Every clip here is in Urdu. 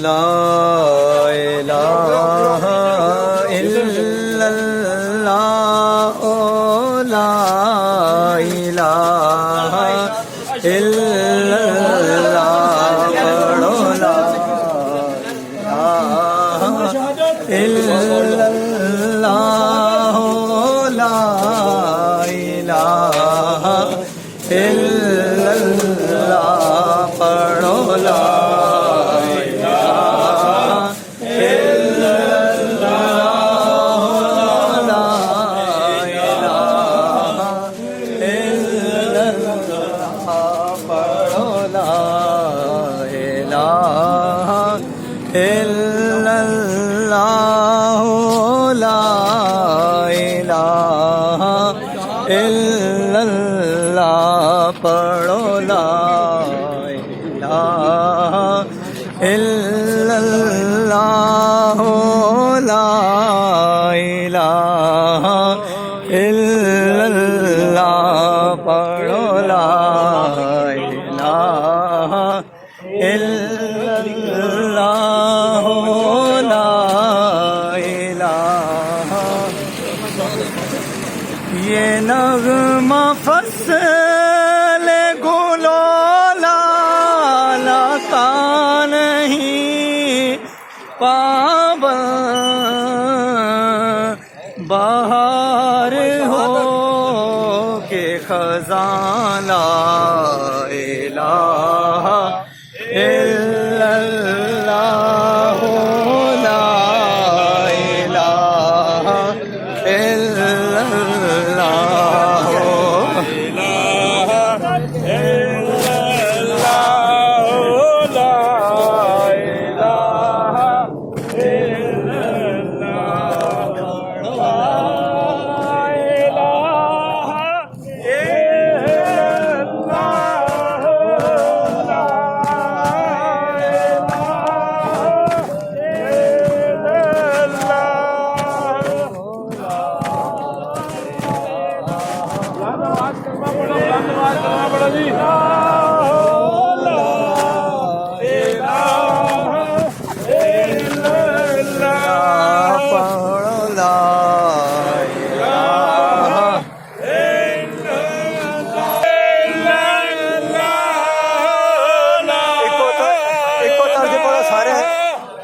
لا الہ الا اللہ لا الہ الا اللہ پڑھو لا الہ الا اللہ لا الہ الا اللہ پڑھو لا پڑھو لا الہ الا اللہ لا الہ الا اللہ پڑھو لا الہ الا اللہ لا الہ یہ نغمہ فصل گلو لالا کا نہیں پابند بہار ہو کے خزاں لا الہ الا اللہ لا الہ الا اللہ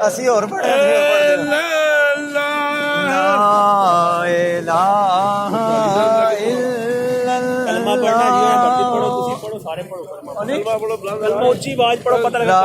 اسی اور پڑھے لا الہ الا اللہ پڑھو سارے پڑھو کلمہ پڑھو کلمہ اونچی آواز پڑھو پتہ لگا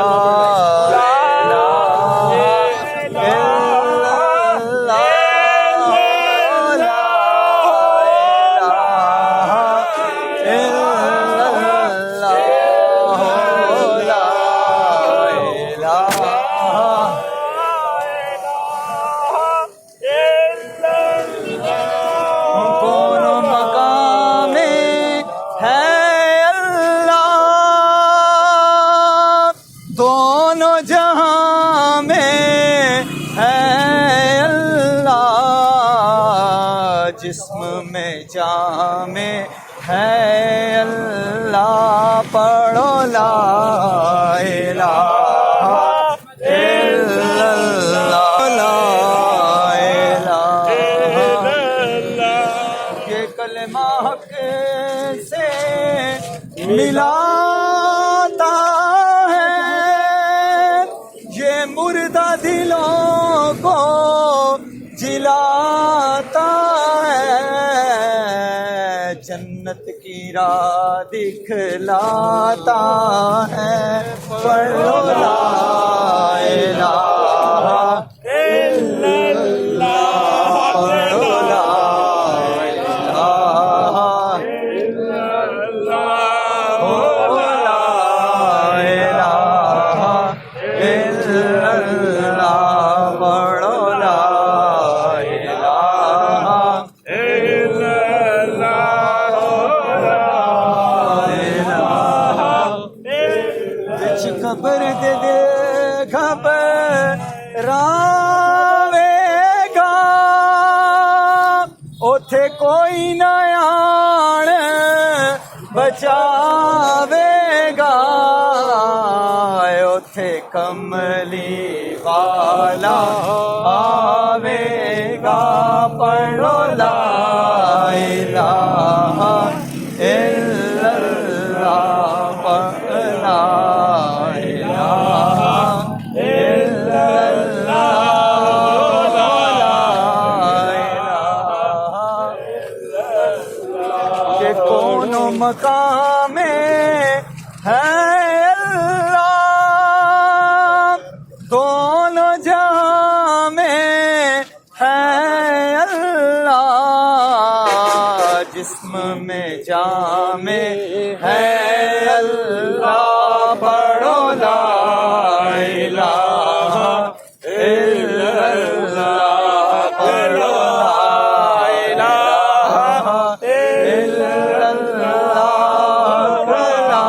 دونوں جہاں میں ہے اللہ جسم میں جان میں ہے اللہ پڑھو لا الہ الا اللہ لا الہ الا اللہ یہ کلمہ حق سے ملاتا مردہ دلوں کو جلاتا ہے جنت کی راہ دکھلاتا ہے پڑھو لا الہ الا اللہ پڑھو لا الہ الا اللہ خبر دے دے گھبراوے گا اوتھے کوئی نہ آن بچاوے گا اوتھے کملی والا آوے گا پڑھو لا الہ الا اللہ لا الہ الا اللہ لا الہ کہ کون مقام ہے اللہ دونوں جہاں میں ہے اللہ جسم میں جام ہے اللہ پڑھو لا الہ الا اللہ پڑھو لا الہ الا اللہ لا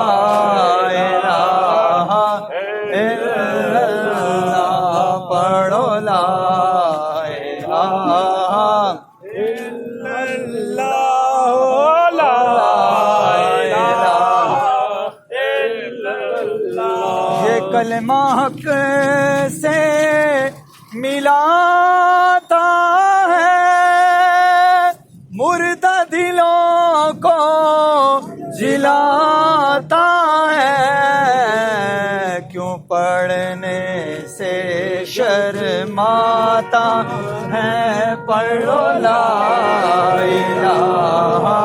الہ الا اللہ پڑھو لا الہ الا اللہ یہ کلمہ حق سے ملاتا ہے مردہ دلوں کو جلاتا ہے کیوں پڑھنے سے شرماتا ہے پڑھو لا الہ